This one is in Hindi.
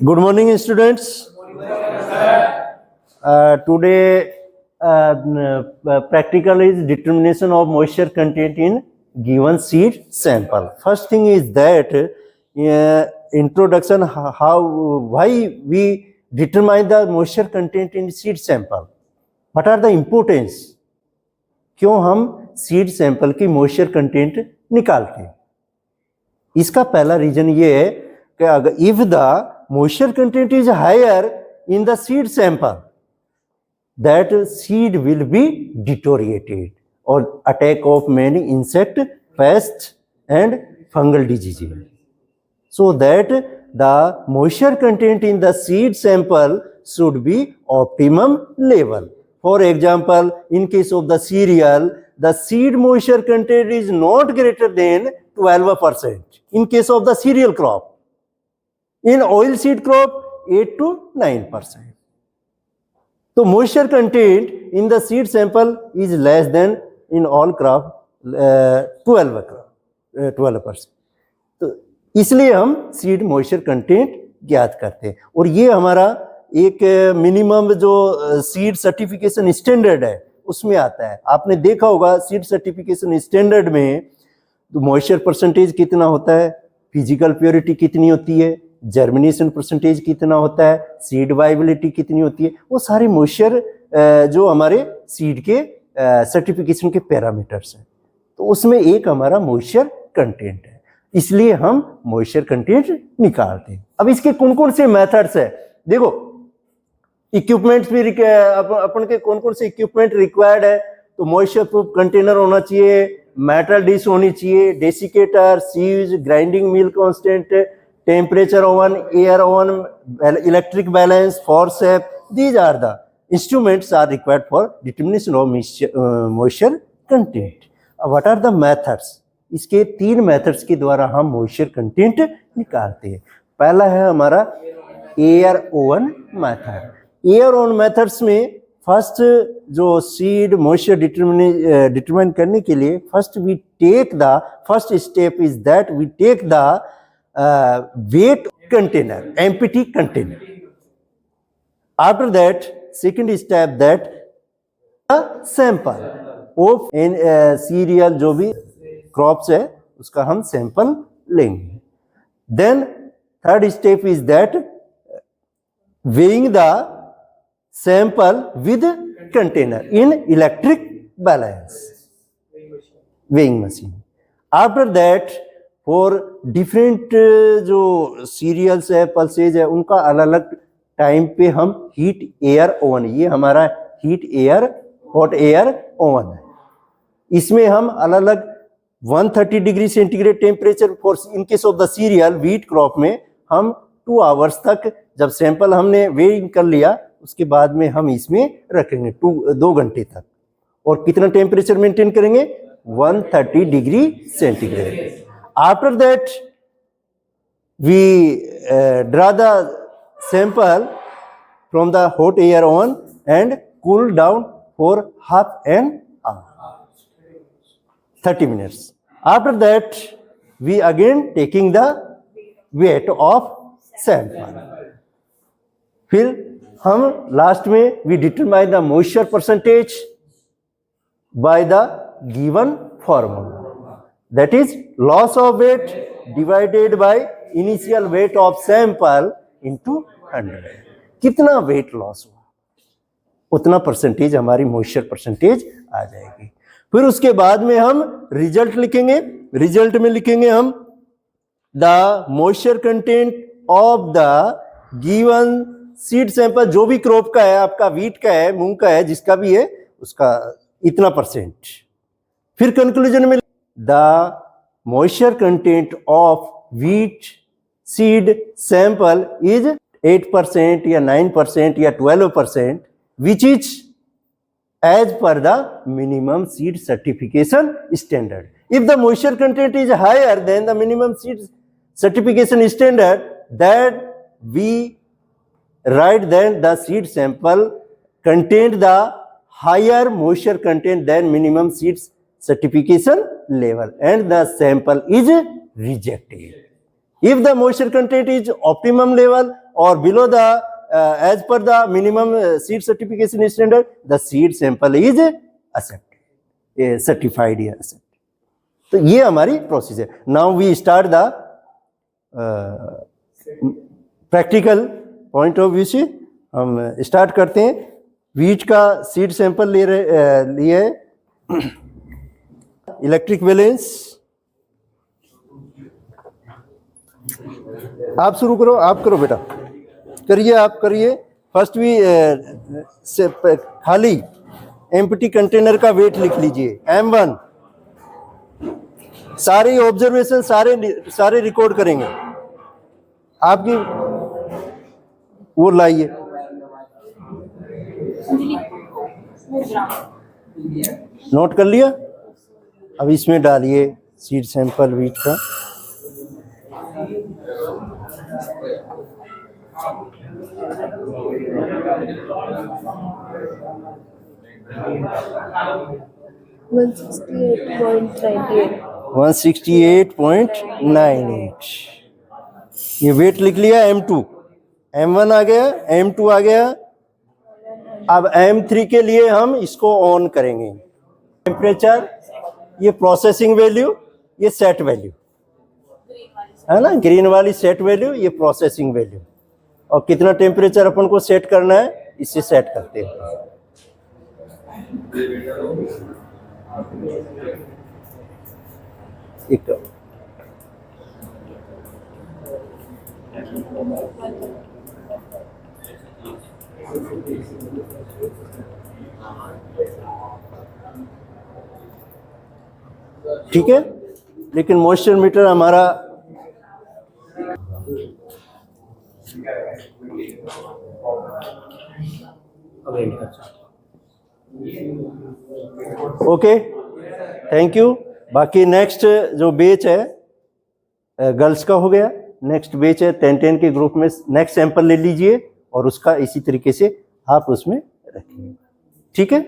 Good morning, students. Today, practical is determination of moisture content in given seed sample. First thing is that introduction, why we determine the moisture content in seed sample. What are the importance? क्यों हम सीड सैंपल की मॉइस्चर कंटेंट निकालते हैं? इसका पहला रीजन ये है कि अगर if the moisture content is higher in the seed sample, that seed will be deteriorated or attack of many insect, pests and fungal diseases. So that the moisture content in the seed sample should be optimum level. For example, in case of the cereal, the seed moisture content is not greater than 12%. In case of the cereal crop, in oilseed crop 8 to 9%. So moisture content in the seed sample is less than in all crop 12%. तो इसलिए हम सीड मॉइस्चर कंटेंट ज्ञात करते हैं और ये हमारा एक मिनिमम जो सीड सर्टिफिकेशन स्टैंडर्ड है उसमें आता है. आपने देखा होगा सीड सर्टिफिकेशन स्टैंडर्ड में तो मॉइस्चर परसेंटेज कितना होता है, फिजिकल प्योरिटी कितनी होती है, जर्मिनेशन परसेंटेज कितना होता है, सीड वाइबिलिटी कितनी होती है, वो सारे मॉइस्चर जो हमारे सीड के सर्टिफिकेशन के पैरामीटर्स हैं. तो उसमें एक हमारा मॉइस्चर कंटेंट है, इसलिए हम मॉइस्चर कंटेंट निकालते हैं. अब इसके कौन कौन से मेथड्स है? देखो इक्विपमेंट्स भी अपन के कौन कौन से इक्विपमेंट रिक्वायर्ड है. तो मॉइस्चर प्रूफ कंटेनर होना चाहिए, मेटल डिश होनी चाहिए, desiccator, sieves, grinding mill constant, temperature oven, air oven, electric balance, forceps. These are the instruments are required for determination of moisture content. What are the methods? इसके 3 मेथड्स के द्वारा हम मॉइस्चर कंटेंट निकालते हैं. पहला है हमारा air oven method. Air oven methods में फर्स्ट जो सीड मॉइस्चर डिटरमाइन करने के लिए first step is that we take the weight container, empty container. After that, second step that a sample of cereal जो भी crops है उसका हम sample लेंगे. Then third step is that weighing the sample with container in electric balance, weighing machine. After that और डिफरेंट जो सीरियल्स है, पल्सेज है, उनका अलग अलग टाइम पे हम हीट एयर ओवन, ये हमारा heat air hot air oven है, इसमें हम अलग अलग 130 degree centigrade temperature for in case of the serial wheat crop में हम 2 आवर्स तक जब सैंपल हमने वेइंग कर लिया उसके बाद में हम इसमें रखेंगे 2 घंटे तक. और कितना टेम्परेचर मेंटेन करेंगे? 130 degree centigrade. After that, we draw the sample from the hot air oven and cool down for half an hour, 30 minutes. After that, we again taking the weight of sample. फिर हम लास्ट में we determine the moisture percentage by the given formula. That is loss of weight divided by initial weight of sample into 100. कितना वेट लॉस हुआ उतना परसेंटेज हमारी मॉइस्चर परसेंटेज आ जाएगी. फिर उसके बाद में हम रिजल्ट लिखेंगे. रिजल्ट में लिखेंगे हम the moisture content of the given seed sample, जो भी क्रॉप का है, आपका व्हीट का है, मूंग का है, जिसका भी है उसका इतना परसेंट. फिर कंक्लूजन में the moisture content of wheat seed sample is 8% या 9% या 12%, which is as per the minimum seed certification standard. If the moisture content is higher than the minimum seed certification standard, that we write then the seed sample contained the higher moisture content than minimum seed certification level and the sample is rejected. If the moisture content is optimum level or below the as per the minimum seed certification standard, the seed sample is accepted, certified या accepted. तो ये हमारी प्रोसेस है. Now we start the practical point of view से हम स्टार्ट करते हैं. वीट का सीड सैंपल लिए इलेक्ट्रिक वैलेंस. आप शुरू करो, आप करो बेटा, करिए, आप करिए. फर्स्ट भी खाली एम्प्टी कंटेनर का वेट लिख लीजिए M1. सारे ऑब्जर्वेशन सारे रिकॉर्ड करेंगे. आपकी वो लाइए, नोट कर लिया. अब इसमें डालिए सीड सैंपल वीट का. वन 168.98. ये वेट लिख लिया. M2, M1 आ गया, M2 आ गया. अब M3 के लिए हम इसको ऑन करेंगे. टेम्परेचर, ये प्रोसेसिंग वैल्यू, ये सेट वैल्यू है ना, ग्रीन वाली सेट वैल्यू, ये प्रोसेसिंग वैल्यू. और कितना टेम्परेचर अपन को सेट करना है, इससे सेट करते हैं. एक ठीक है. लेकिन मॉइस्चर मीटर हमारा ओके, थैंक यू. बाकी नेक्स्ट जो बैच है गर्ल्स का हो गया. नेक्स्ट बैच है 10-10 के ग्रुप में. नेक्स्ट सैंपल ले लीजिए और उसका इसी तरीके से आप उसमें रखिए. ठीक है.